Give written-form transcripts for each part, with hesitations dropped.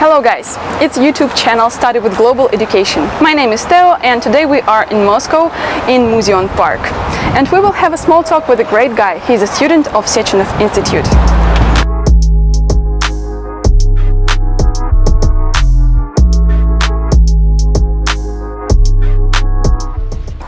Hello guys, it's YouTube channel Study with Global Education. My name is Theo and today we are in Moscow in Museum Park. And we will have a small talk with a great guy. He's a student of Sechenov Institute.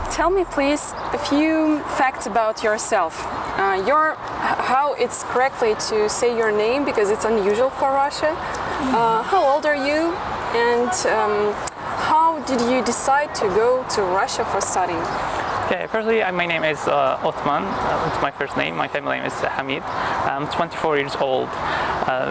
Tell me please a few facts about yourself. How it's correctly to say your name because it's unusual for Russia. How old are you and how did you decide to go to Russia for studying? Okay, firstly, my name is Othman. It's my first name. My family name is Hameed. I'm 24 years old.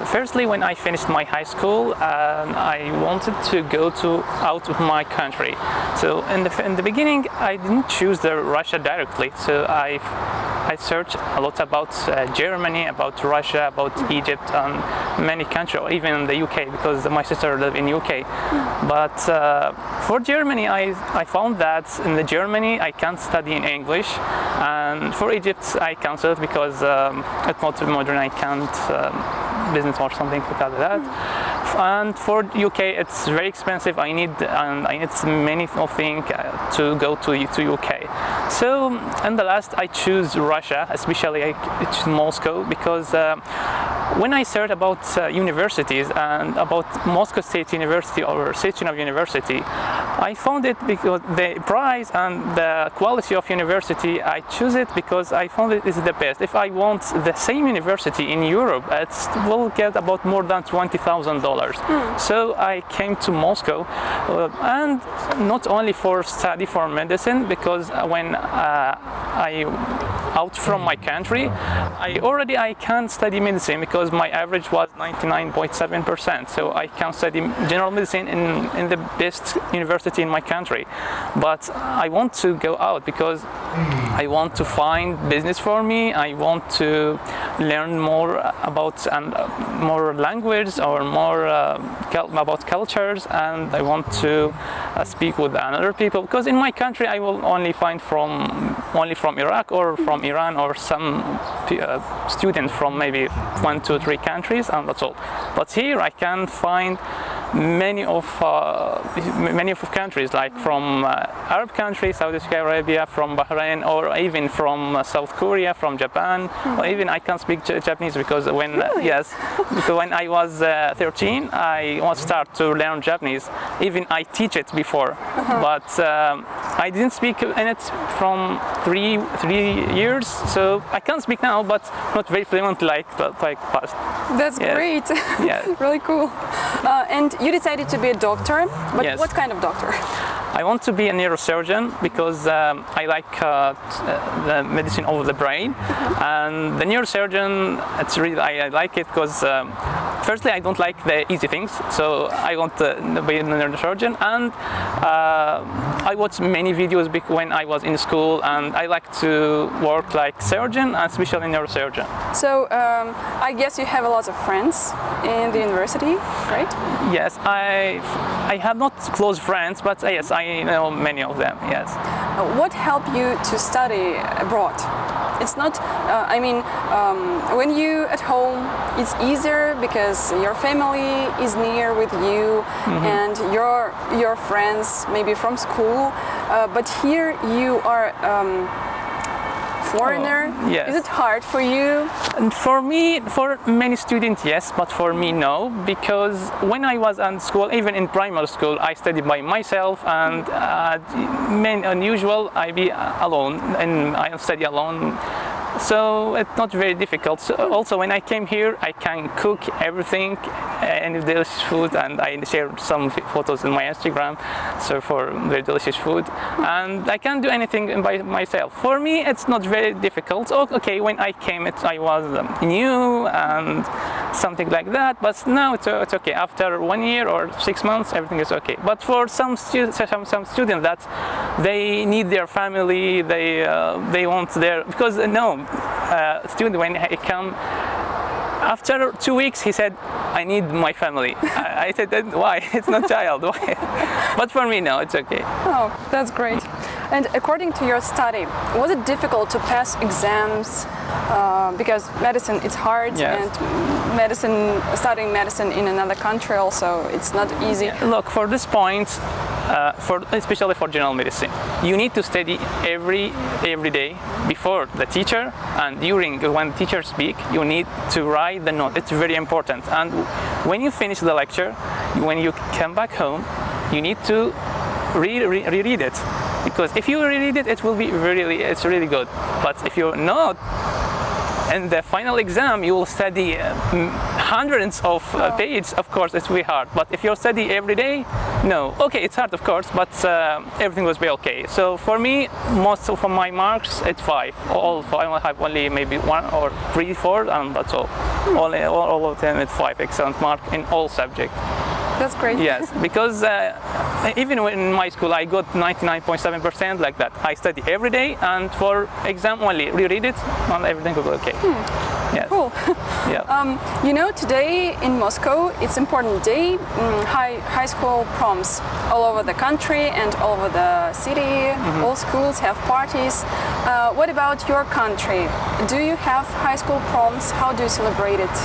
Firstly, when I finished my high school, I wanted to go out of my country. So in the beginning, I didn't choose Russia directly. So I searched a lot about Germany, about Russia, about Egypt, and many countries, or even the UK, because my sister lives in UK. But for Germany, I found that in Germany I can't study in English, and for Egypt I cancelled because it's not modern. I can't business or something like that. And for UK it's very expensive. I need many things to go to UK. So in the last I choose Russia, especially I choose Moscow, because when I searched about universities and about Moscow State University or Sechenov University, I found it because the price and the quality of university, I choose it because I found it is the best. If I want the same university in Europe, it will get about more than $20,000. So I came to Moscow, and not only for study for medicine, because when I out from my country, I can study medicine because my average was 99.7%. So I can study general medicine in the best university in my country. But I want to go out because I want to find business for me. I want to learn more about more language or more about cultures, and I want to speak with other people, because in my country I will only find only from Iraq or from Iran or some students from maybe 1, 2, 3 countries, and that's all. But here I can find many of countries, like from Arab countries, Saudi Arabia, from Bahrain, or even from South Korea, from Japan, or even I can speak Japanese because because when I was 13, I want to start to learn Japanese. Even I teach it before, but I didn't speak in it from three years, so I can speak now, but not very fluent like past. That's great. Yeah. Really cool. And you decided to be a doctor, but yes. What kind of doctor? I want to be a neurosurgeon because I like the medicine of the brain, and the neurosurgeon, it's really I like it because firstly I don't like the easy things, so I want to be a neurosurgeon, and I watched many videos when I was in school, and I like to work like surgeon, and especially neurosurgeon. So I guess you have a lot of friends in the university, right? Yes, I have not close friends, but yes, I know many of them, yes. What helped you to study abroad? It's not, when you at home, it's easier because your family is near with you, and your friends maybe from school, but here you are foreigner. Yes. Is it hard for you? And for many students, yes, but for me, no, because when I was in school, even in primary school, I studied by myself, and unusual I be alone, and I study alone. So it's not very difficult. So also, when I came here, I can cook everything, any delicious food, and I share some photos in my Instagram, so for very delicious food, and I can do anything by myself. For me, it's not very difficult. Okay, when I came, I was new and something like that, but now it's okay. After 1 year or 6 months, everything is okay. But for some students that they need their family, they want their, because student when he come after 2 weeks, he said, I need my family. I said, why? It's not child. Why? But for me, no, it's okay. Oh, that's great. And according to your study, was it difficult to pass exams? Because medicine, it's hard, Yes. and studying medicine in another country also, it's not easy. Look, for this point, especially for general medicine, you need to study every day before the teacher, and during when the teacher speak, you need to write the note. It's very important. And when you finish the lecture, when you come back home, you need to reread it, because if you reread it, it will be it's really good. But if you're not, in the final exam, you will study hundreds of pages. Of course, it's really hard. But if you study every day, no. Okay, it's hard, of course, but everything will be okay. So for me, most of my marks, it's 5. All 5. I have only maybe 1 or 3, 4, and that's all. All of them, it's 5 excellent mark in all subjects. That's great. Yes, because even when in my school I got 99.7% like that. I study every day, and for exam only reread it, and everything will be okay. Yes. Cool. Yeah. You know, today in Moscow, it's important day. High school proms all over the country and all over the city. All schools have parties. What about your country? Do you have high school proms? How do you celebrate it?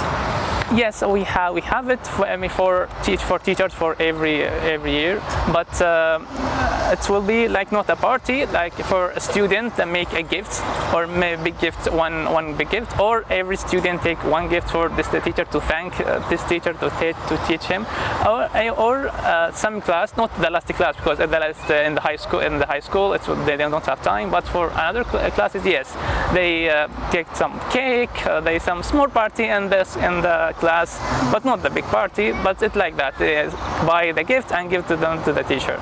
Yes, we have it for teachers for every year, but it will be like not a party, like for a student that make a gift, or maybe gift one big gift, or every student take one gift for this the teacher to thank this teacher to teach him, or some class, not the last class, because in the high school they don't have time, but for other classes, yes, they take some cake, they some small party in the class, but not the big party, but it's like that. They buy the gift and give to the teacher.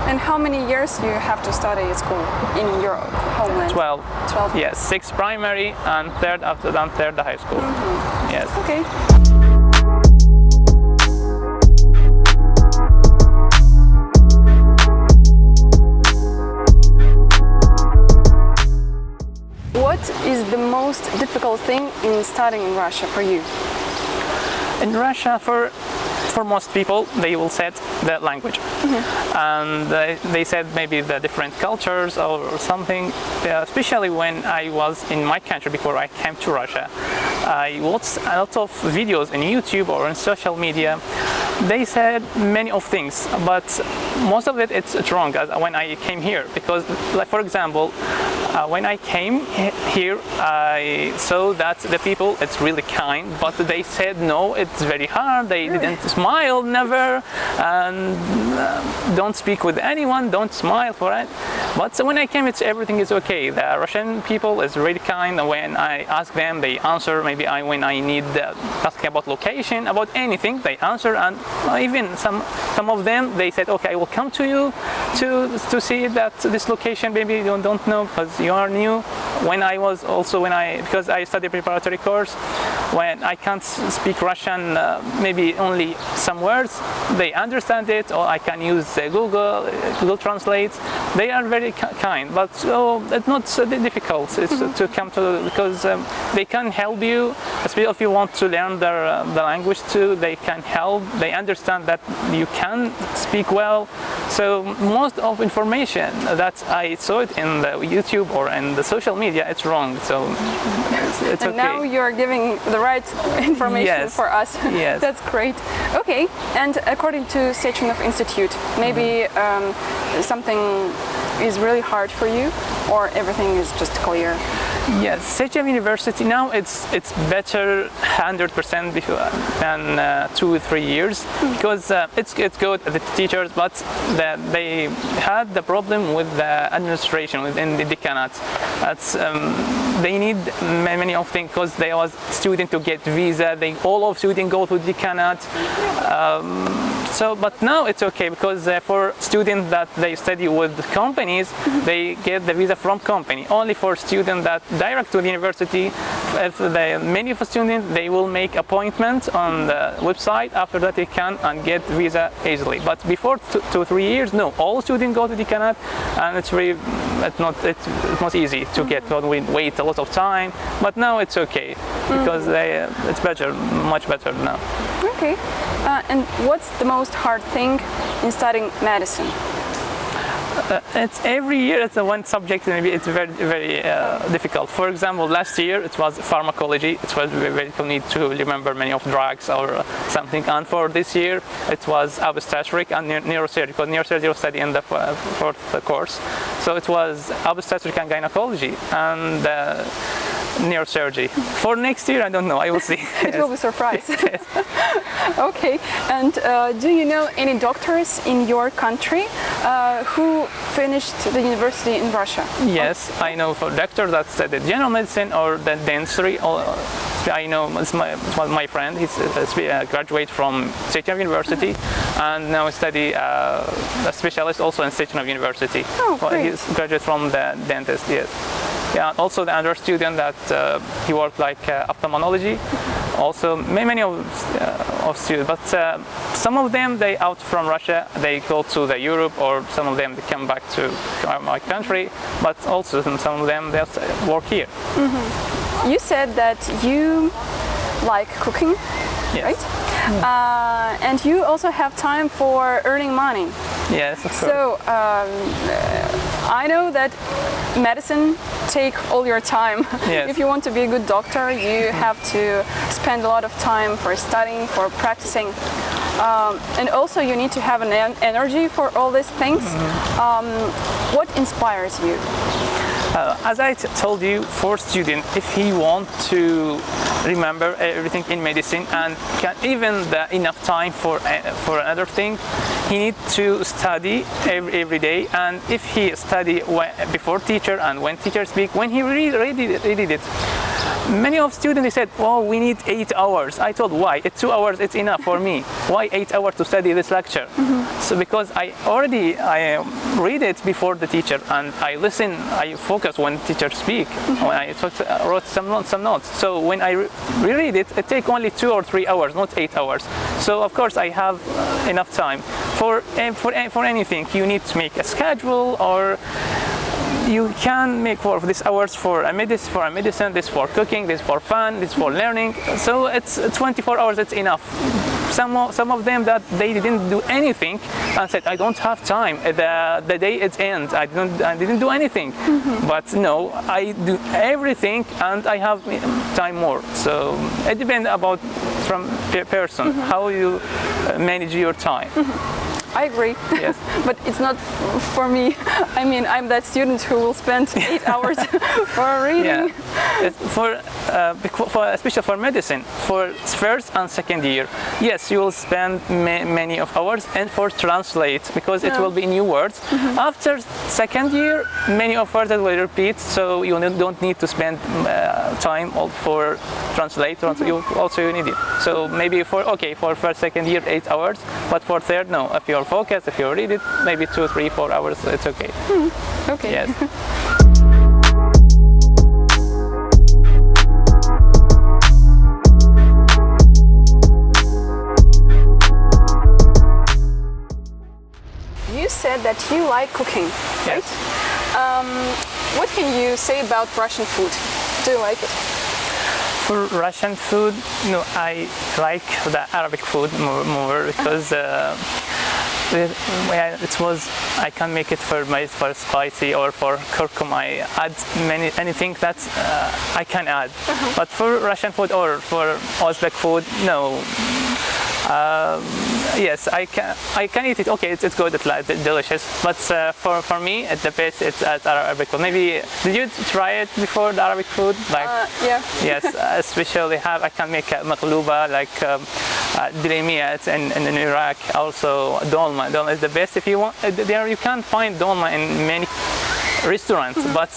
And how many years you have to study at school in your homeland? 12. 12. Yes, 6 primary and third after that, third high school. Yes. Okay. What is the most difficult thing in studying in Russia for you? In Russia, for most people, they will say the language, and they said maybe the different cultures or something. Especially when I was in my country before I came to Russia, I watched a lot of videos on YouTube or on social media. They said many of things, but most of it's wrong when I came here, because, like, for example, when I came here, I saw that the people, it's really kind, but they said no, it's very hard. They didn't smile, never, and don't speak with anyone, don't smile for it. But when I came, everything is okay. The Russian people is really kind. When I ask them, they answer. Maybe when I need asking about location, about anything, they answer. And even some of them, they said, okay, I will come to you to see that this location. Maybe you don't know because you are new. Because I studied preparatory course, when I can't speak Russian, maybe only some words, they understand it, or I can use Google Translate. They are very kind, but it's not so difficult. It's to come to, because they can help you, especially if you want to learn the language too. They can help. They understand that you can speak well. So most of information that I saw it in the YouTube or in the social media, it's wrong. So it's and okay. now you're giving the right information for us. Yes. That's great. Okay, and according to Sechenov Institute, maybe something is really hard for you, or everything is just clear? Yes, Sechenov University now it's better 100% than 2 or 3 years, because it's good the teachers, but they had the problem with the administration within the decanate. They need many of things, because they was student to get visa. All of students go to decanate. But now it's okay, because for students that they study with companies, they get the visa from company. Only for students that direct to the university, if many of the students, they will make appointment on the website. After that, they can and get visa easily. But before 2 or 3 years, no, all students go to the decanate, and it's not easy to get. We wait a lot of time, but now it's okay, because it's better, much better now. Okay. And what's the most hard thing in studying medicine? It's every year it's a one subject, maybe it's very difficult. For example, last year it was pharmacology. It was very you need to remember many of drugs or something. And for this year it was obstetric and neurosurgery. Neurosurgery was studied in the fourth course. So it was obstetric and gynecology and neurosurgery. For next year, I don't know. I will see. It will be a surprise. Okay. And do you know any doctors in your country who finished the university in Russia? Yes, I know for doctors that studied general medicine or the dentistry. I know it's my friend. He's a graduate from Sechenov University, and now study a specialist also in Sechenov University. Oh, great. He's graduate from the dentist. Yes. Yeah. Also, the other student that he worked like ophthalmology. Also, many of students, but some of them they out from Russia, they go to the Europe, or some of them they come back to my country. But also some of them they work here. Mm-hmm. You said that you like cooking, yes. right? And you also have time for earning money. Yes, of course. So I know that medicine take all your time. Yes. If you want to be a good doctor, you have to spend a lot of time for studying, for practicing. And also you need to have an energy for all these things. Mm-hmm. What inspires you? As I told you, for student, if he want to remember everything in medicine and can even enough time for another thing, he need to study every day. And if he study before teacher and when teacher speak, when he read it. Many of students they said, "Oh, we need 8 hours." I told, "Why? It's 2 hours. It's enough for me. Why 8 hours to study this lecture?" Mm-hmm. So because I read it before the teacher and I listen, I focus when teacher speak. Mm-hmm. When I wrote some notes. So when I reread it, it take only 2 or 3 hours, not 8 hours. So of course I have enough time for anything. You need to make a schedule, or you can make for these hours for a medicine, this for cooking, this for fun, this for learning. So it's 24 hours, it's enough. Some of them that they didn't do anything and said, I don't have time. The day it ends. I didn't do anything. Mm-hmm. But no, I do everything and I have time more. So it depends about from person, mm-hmm. how you manage your time. Mm-hmm. I agree. Yes. But it's not for me. I mean, I'm that student who will spend 8 hours for reading. Yeah. For especially for medicine, for first and second year, yes, you will spend many of hours, and for translate, because it will be new words. Mm-hmm. After second year, many of words will repeat, so you don't need to spend time for translate. Mm-hmm. You need it. So maybe for first, second year, 8 hours, but for third, no. If you're focused, if you read it, maybe 2, 3, 4 hours, it's okay. Mm-hmm. Okay. Yes. You said that you like cooking, right? Yes. What can you say about Russian food? Do you like it? For Russian food, no, I like the Arabic food more because I can make it for spicy or for curcuma. I add anything that I can add. Uh-huh. But for Russian food or for Uzbek food, no. Yes, I can eat it. Okay, it's good, it's delicious. But for me, the best it's Arabic food. Maybe did you try it before, the Arabic food? Like yeah. Yes, especially I can make maqluba, like diremiyat in Iraq. Also dolma. Dolma is the best if you want. There you can find dolma in many restaurants, mm-hmm. but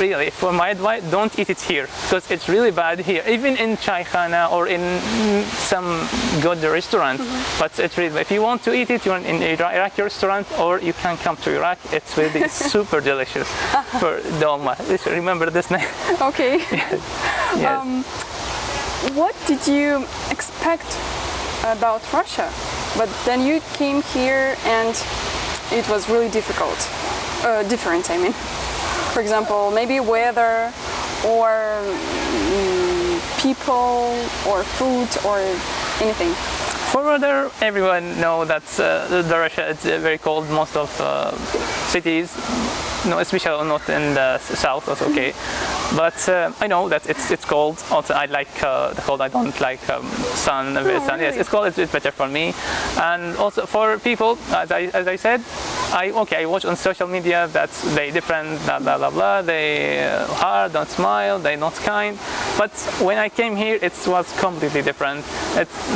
really, for my advice, don't eat it here because it's really bad here. Even in Chaykhana or in some good restaurants, mm-hmm. but it's really. If you want to eat it, you're in an Iraqi restaurant, or you can come to Iraq. It's really super delicious for dolma. Remember this name? Okay. Yes. Yes. What did you expect about Russia? But then you came here and it was really difficult. Different, I mean. For example, maybe weather or people or food or anything. For weather, everyone know that the Russia is very cold. Most of cities, no, especially not in the south, that's okay. But I know that it's cold. Also, I like the cold. I don't like sun. Sun. Really? Yes, it's cold. It's better for me. And also for people, as I said, I watch on social media that they different, blah blah blah blah. They hard, don't smile, they not kind. But when I came here, it was completely different.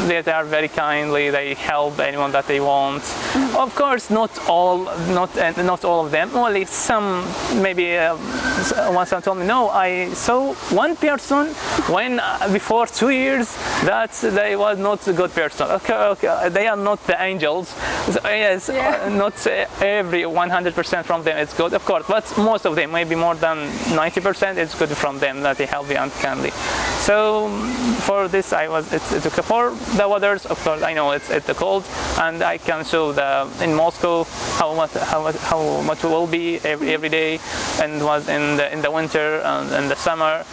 They are very kindly. They help anyone that they want. Of course, not all of them. Only some. Maybe once I told me, no, I saw one person when before 2 years that they was not a good person. Okay, they are not the angels. So, yes, not every 100% from them is good, of course, but most of them, maybe more than 90%, it's good from them that they help you and kindly. So for this, it's okay. For the weathers, of course, I know it's cold, and I can show in Moscow how much it will be every day, and was in the winter and in the summer.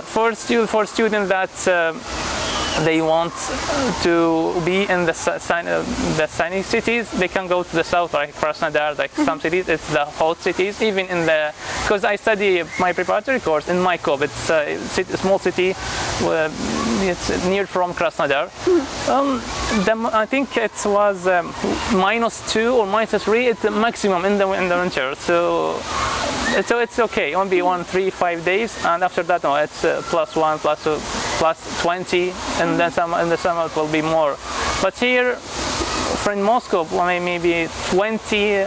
For students that they want to be in the sunny cities, they can go to the south, like Krasnodar, like some cities. It's the hot cities, even because I study my preparatory course in Mykov. It's a small city. It's near from Krasnodar. I think it was -2 or -3. It's the maximum in the winter. So it's okay. Only 1, 3, 5 days, and after that, no, it's +1, +20, and then in the summer it will be more. But here, in Moscow, maybe 20,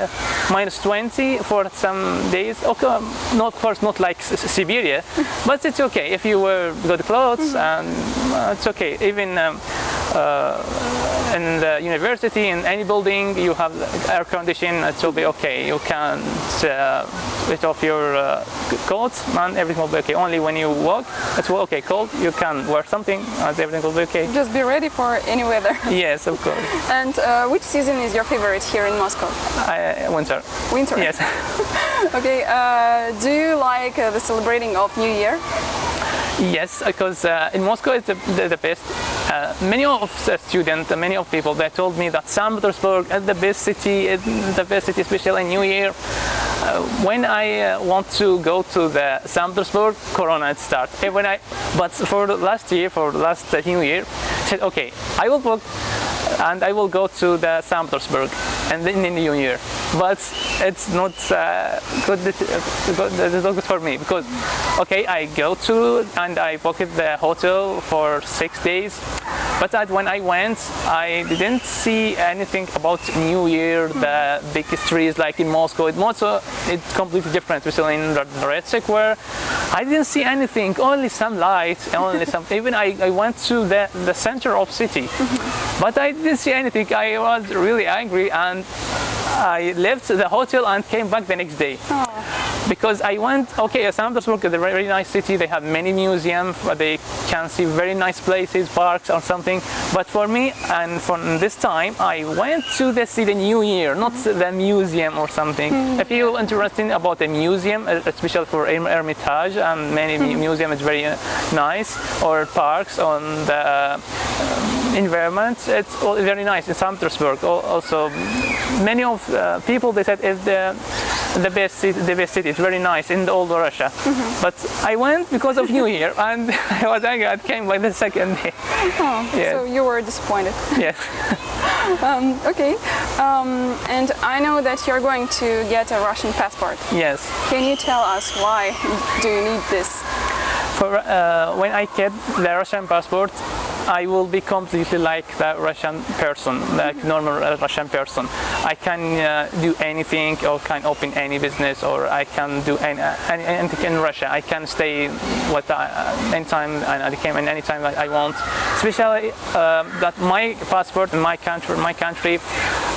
-20 for some days. Okay, of course, not like Siberia, but it's okay if you wear good clothes, and it's okay. Even in the university, in any building, you have air conditioning. It will be okay. You can switch off your coat, and everything will be okay. Only when you walk, it's okay. Cold, you can wear something, and everything will be okay. Just be ready for any weather. Yes, of course. And which season is your favorite here in Moscow? Winter. Winter. Yes. Okay. Do you like the celebrating of New Year? Yes, because in Moscow it's the best. Many of students, many of people, they told me that St. Petersburg is the best city, especially in New Year. When I want to go to the St. Petersburg, Corona starts. But for last New Year, I said, okay, I will book and I will go to the St. Petersburg and then in the New Year. But it's not good for me because, okay, I go to and I booked the hotel for 6 days. But when I went, I didn't see anything about New Year, the big streets like in Moscow. It's completely different, especially in the Red Square. I didn't see anything, only some lights, only some. Even I went to the center of city, but I didn't see anything. I was really angry, and I left the hotel and came back the next day. Oh. Because I went, okay, St. Petersburg is a very nice city. They have many museums. They can see very nice places, parks or something. But for me, and from this time, I went to see the New Year, not the museum or something. If you're interested about the museum, especially for Hermitage and many museums, it's very nice, or parks on the environment, it's very nice in St. Petersburg. Also, many of people, they said it's the best city. It's very nice in the old Russia. But I went because of New Year, and I was angry. I came by the second day. Oh, yes. So you were disappointed. Yes. Okay. And I know that you're going to get a Russian passport. Yes. Can you tell us why do you need this? When I get the Russian passport, I will be completely like the Russian person, like normal Russian person. I can do anything, or can open any business, or I can do anything in Russia. I can stay anytime, and I can anytime I want. Especially that my passport in my country,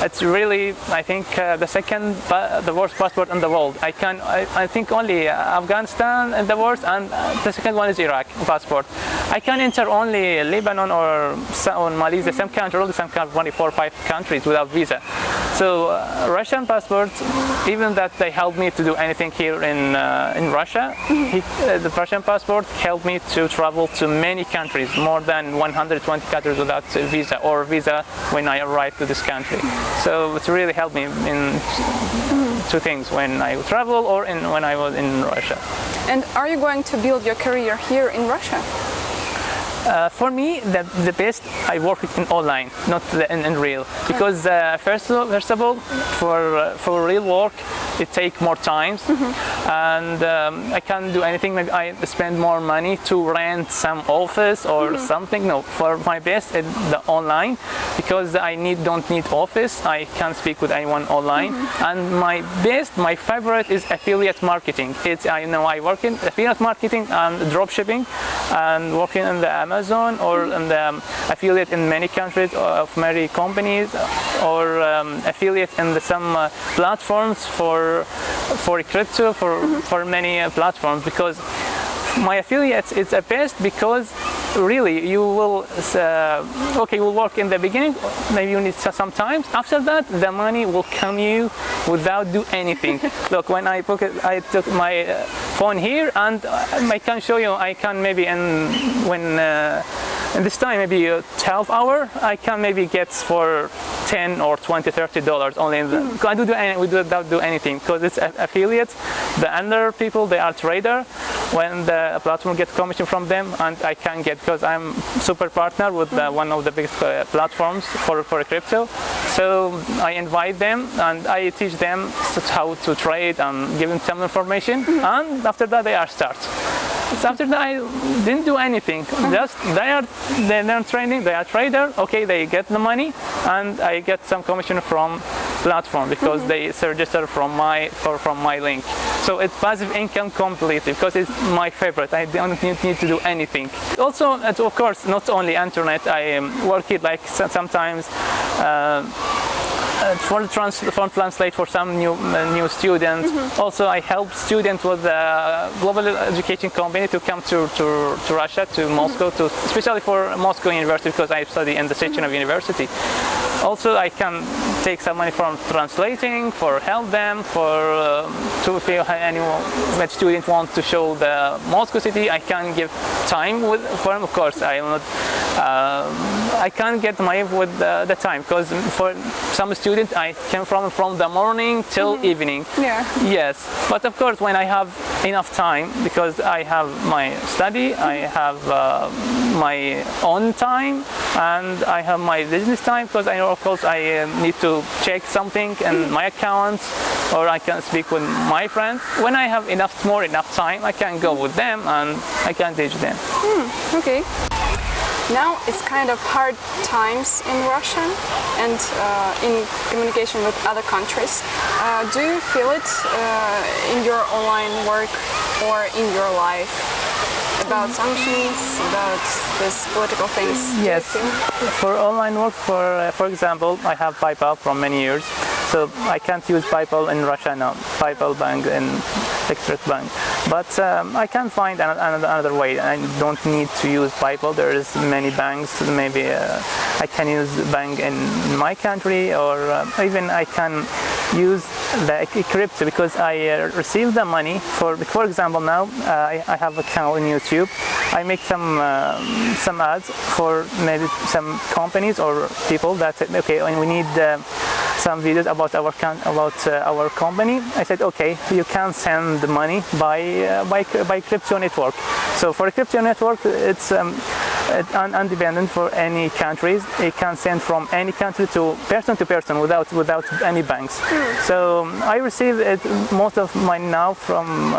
it's really, I think, the worst passport in the world. I think only Afghanistan is the worst, and the second one is Iraq passport. I can enter only Lebanon or Malaysia, some country, only 4 or 5 countries without visa. So Russian passport, even that they helped me to do anything here in Russia, the Russian passport helped me to travel to many countries, more than 120 countries without visa when I arrived to this country. So it really helped me in two things, when I travel or when I was in Russia. And are you going to build your career here in Russia? For me, the best, I work in online, not in real, because first of all, for real work, it takes more time, and I can't do anything. Maybe I spend more money to rent some office or something. No, for my best, it's the online, because I don't need office. I can speak with anyone online, and my favorite is affiliate marketing. I work in affiliate marketing and drop shipping, and working in the Amazon or in the affiliate in many countries of many companies, or affiliate in some platforms for crypto, for many platforms, because my affiliates is the best, because really you will will work in the beginning, maybe you need some time. After that, the money will come you without do anything. Look, when I took my phone here, and I can show you, I can maybe in this time, maybe 12 hours, I can maybe get for 10 or 20, $30 only. We don't do anything, because it's affiliates. The other people, they are trader. When the platform gets commission from them, and I can get, because I'm super partner with one of the biggest platforms for crypto. So I invite them and I teach them how to trade and give them some information. And after that, they are start. So after that, I didn't do anything. Just they learn training. They are trader. Okay, they get the money, and I get some commission from platform, because they register from my link. So it's passive income completely, because it's my favorite. I don't need to do anything. Also, of course, not only internet. I work it like sometimes. Translate for some new students. Also, I help students with a global education company to come to Russia, to Moscow, especially for Moscow University, because I study in the Sechenov University. Also, I can take some money from translating, for help them, to if any student wants to show the Moscow city, I can give time for them. Of course, I can't get money with the time, because for some students I came from the morning till evening. Yeah. Yes, but of course when I have enough time, because I have my study, I have my own time, and I have my business time, because I know of course I need to check something in my accounts, or I can speak with my friends. When I have enough time, I can go with them and I can teach them. Okay. Now it's kind of hard times in Russia and in communication with other countries. Do you feel it in your online work or in your life? About sanctions, about these political things? Yes. For online work, for example, I have PayPal for many years. So I can't use PayPal in Russia now. PayPal bank and Express Bank. But I can find another way. I don't need to use PayPal. There is many banks. Maybe I can use bank in my country, or even I can use the crypto, because I receive the money. For example, now I have an account on YouTube. I make some ads for maybe some companies or people that said, okay, when we need some videos about our company. I said, okay, you can send the money by crypto network. So for a crypto network, it's independent for any countries. It can send from any country to person without any banks. So I receive most of mine now from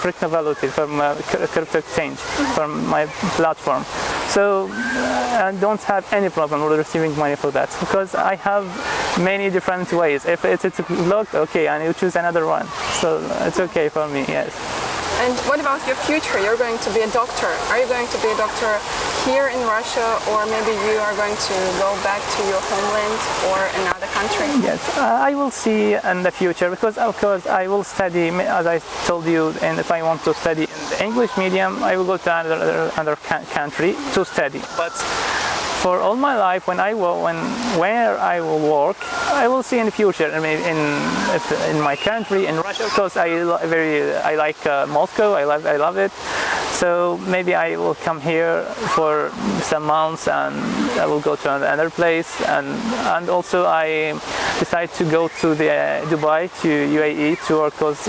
cryptocurrency, from crypto exchange, from my platform. So I don't have any problem with receiving money for that, because I have many different ways. If it's blocked, okay, and you choose another one. So it's okay for me, yes. And what about your future? You're going to be a doctor. Are you going to be a doctor here in Russia, or maybe you are going to go back to your homeland or another country? Yes, I will see in the future, because of course I will study, as I told you, and if I want to study in the English medium, I will go to another country to study. But for all my life, where I will work, I will see in the future. I mean, in my country, in Russia, because I like Moscow. I love it. So maybe I will come here for some months, and I will go to another place. And also I decided to go to Dubai, to UAE, to work, because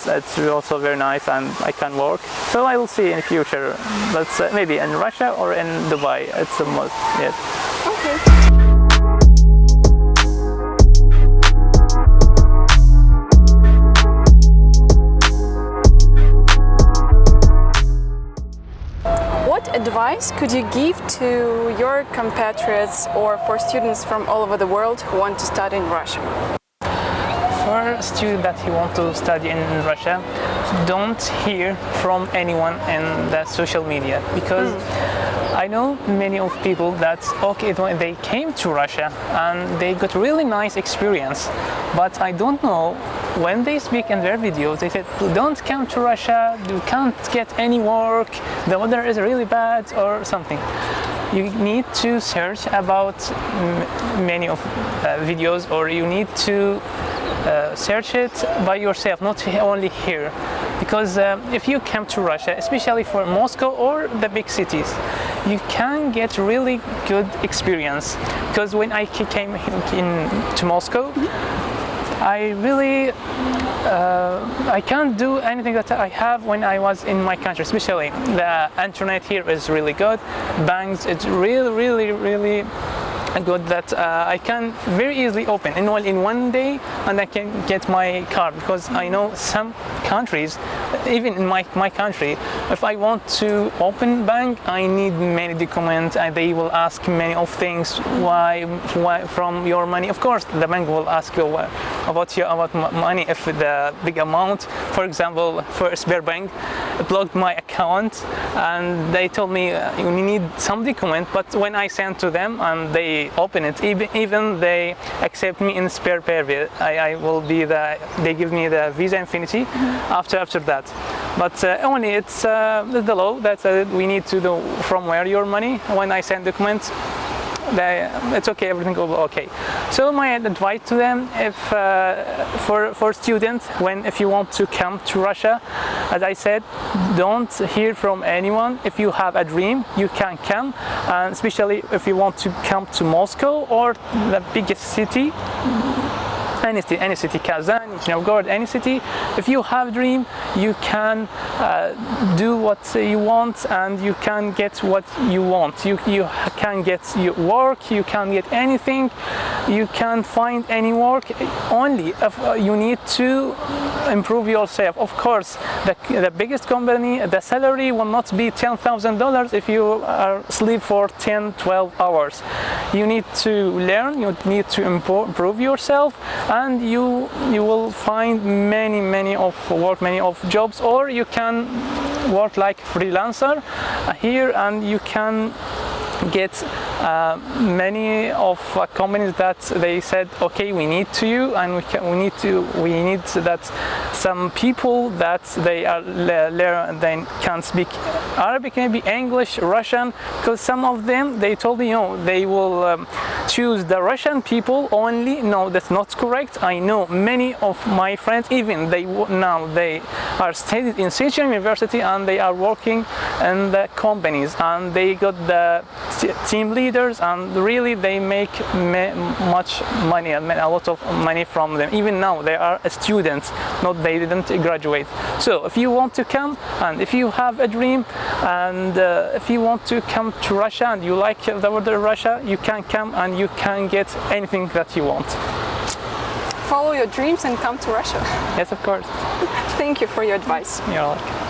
it's also very nice and I can work. So I will see in the future, but maybe in Russia or in Dubai. It's the most, yes. Okay. What advice could you give to your compatriots or for students from all over the world who want to study in Russia? For a student that want to study in Russia, don't hear from anyone in the social media, because I know many of people that when they came to Russia and they got really nice experience, but I don't know, when they speak in their videos, they said, don't come to Russia, you can't get any work, the weather is really bad or something. You need to search about many of videos, or you need to search it by yourself, not only here. Because if you come to Russia, especially for Moscow or the big cities, you can get really good experience. Because when I came to Moscow, I really I can't do anything that I have when I was in my country. Especially the internet here is really good. Banks, it's really good that I can very easily open in one day, and I can get my card, because I know some countries, even in my country, if I want to open bank, I need many documents, and they will ask many of things. Why from your money? Of course, the bank will ask you about money if the big amount. For example, for Sberbank, blocked my account, and they told me you need some document. But when I sent to them and they open it, even they accept me in Sberbank, I will be they give me the Visa Infinity after that. But only it's the law that we need to know from where your money. When I send documents, it's okay, everything will be okay. So my advice to them, if for students, if you want to come to Russia, as I said, don't hear from anyone. If you have a dream, you can come, and especially if you want to come to Moscow or the biggest city. Any city, Kazan, Novgorod, any city. If you have a dream, you can do what you want, and you can get what you want. You can get your work, you can get anything, you can find any work. Only if you need to improve yourself. Of course, the biggest company, the salary will not be $10,000 if you sleep for 10-12 hours. You need to learn, you need to improve yourself, and you will find many of jobs, or you can work like freelancer here, and you can get many of companies that they said, okay, we need you, and we need that some people that they can speak Arabic, maybe English, Russian, because some of them, they told me, they will choose the Russian people only. No, that's not correct. I know many of my friends, even they are studied in Sechenov University, and they are working in the companies, and they got the team leaders, and really they make much money, a lot of money from them. Even now they are students, they didn't graduate. So if you want to come, and if you have a dream, and if you want to come to Russia and you like the weather of Russia, you can come and you can get anything that you want. Follow your dreams and come to Russia. Yes, of course. Thank you for your advice. You're welcome.